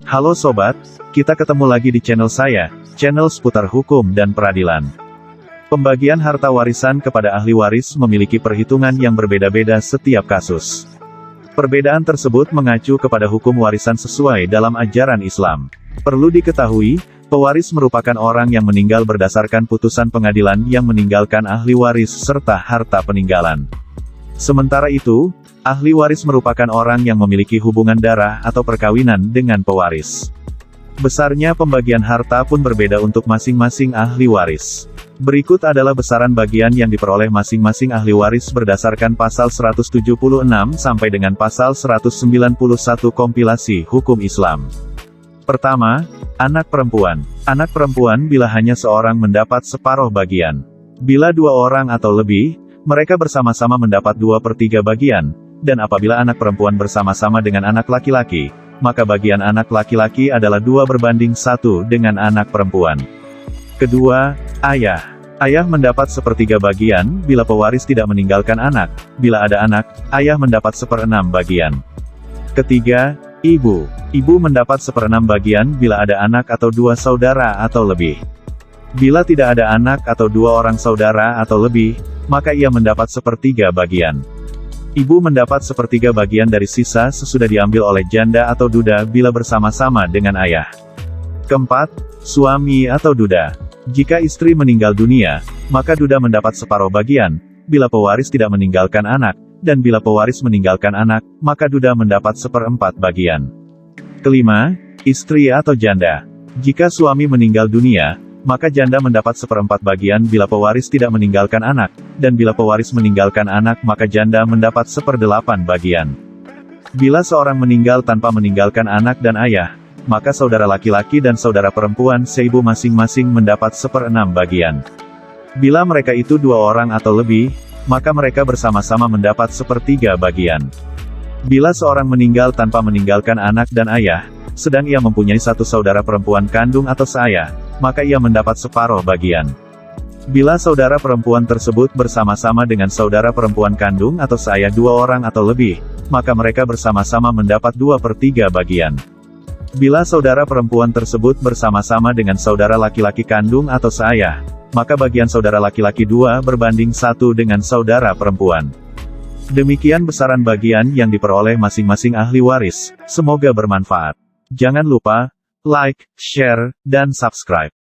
Halo sobat, kita ketemu lagi di channel saya, channel seputar hukum dan peradilan. Pembagian harta warisan kepada ahli waris memiliki perhitungan yang berbeda-beda setiap kasus. Perbedaan tersebut mengacu kepada hukum warisan sesuai dalam ajaran Islam. Perlu diketahui, pewaris merupakan orang yang meninggal berdasarkan putusan pengadilan yang meninggalkan ahli waris serta harta peninggalan. Sementara itu, ahli waris merupakan orang yang memiliki hubungan darah atau perkawinan dengan pewaris. Besarnya pembagian harta pun berbeda untuk masing-masing ahli waris. Berikut adalah besaran bagian yang diperoleh masing-masing ahli waris berdasarkan pasal 176 sampai dengan pasal 191 kompilasi hukum Islam. Pertama, anak perempuan. Anak perempuan bila hanya seorang mendapat separuh bagian. Bila dua orang atau lebih, mereka bersama-sama mendapat 2/3 bagian, dan apabila anak perempuan bersama-sama dengan anak laki-laki, maka bagian anak laki-laki adalah 2/1 dengan anak perempuan. Kedua, ayah. Ayah mendapat 1/3 bagian, bila pewaris tidak meninggalkan anak. Bila ada anak, ayah mendapat 1/6 bagian. Ketiga, ibu. Ibu mendapat 1/6 bagian bila ada anak atau dua saudara atau lebih. Bila tidak ada anak atau dua orang saudara atau lebih, maka ia mendapat 1/3 bagian. Ibu mendapat 1/3 bagian dari sisa sesudah diambil oleh janda atau duda bila bersama-sama dengan ayah. Keempat, suami atau duda. Jika istri meninggal dunia, maka duda mendapat separuh bagian, bila pewaris tidak meninggalkan anak, dan bila pewaris meninggalkan anak, maka duda mendapat 1/4 bagian. Kelima, istri atau janda. Jika suami meninggal dunia, maka janda mendapat 1/4 bagian bila pewaris tidak meninggalkan anak, dan bila pewaris meninggalkan anak maka janda mendapat 1/8 bagian. Bila seorang meninggal tanpa meninggalkan anak dan ayah, maka saudara laki-laki dan saudara perempuan seibu masing-masing mendapat 1/6 bagian. Bila mereka itu dua orang atau lebih, maka mereka bersama-sama mendapat 1/3 bagian. Bila seorang meninggal tanpa meninggalkan anak dan ayah, sedang ia mempunyai satu saudara perempuan kandung atau seayah, maka ia mendapat separuh bagian. Bila saudara perempuan tersebut bersama-sama dengan saudara perempuan kandung atau seayah dua orang atau lebih, maka mereka bersama-sama mendapat 2/3 bagian. Bila saudara perempuan tersebut bersama-sama dengan saudara laki-laki kandung atau seayah, maka bagian saudara laki-laki 2/1 dengan saudara perempuan. Demikian besaran bagian yang diperoleh masing-masing ahli waris. Semoga bermanfaat. Jangan lupa like, share, dan subscribe.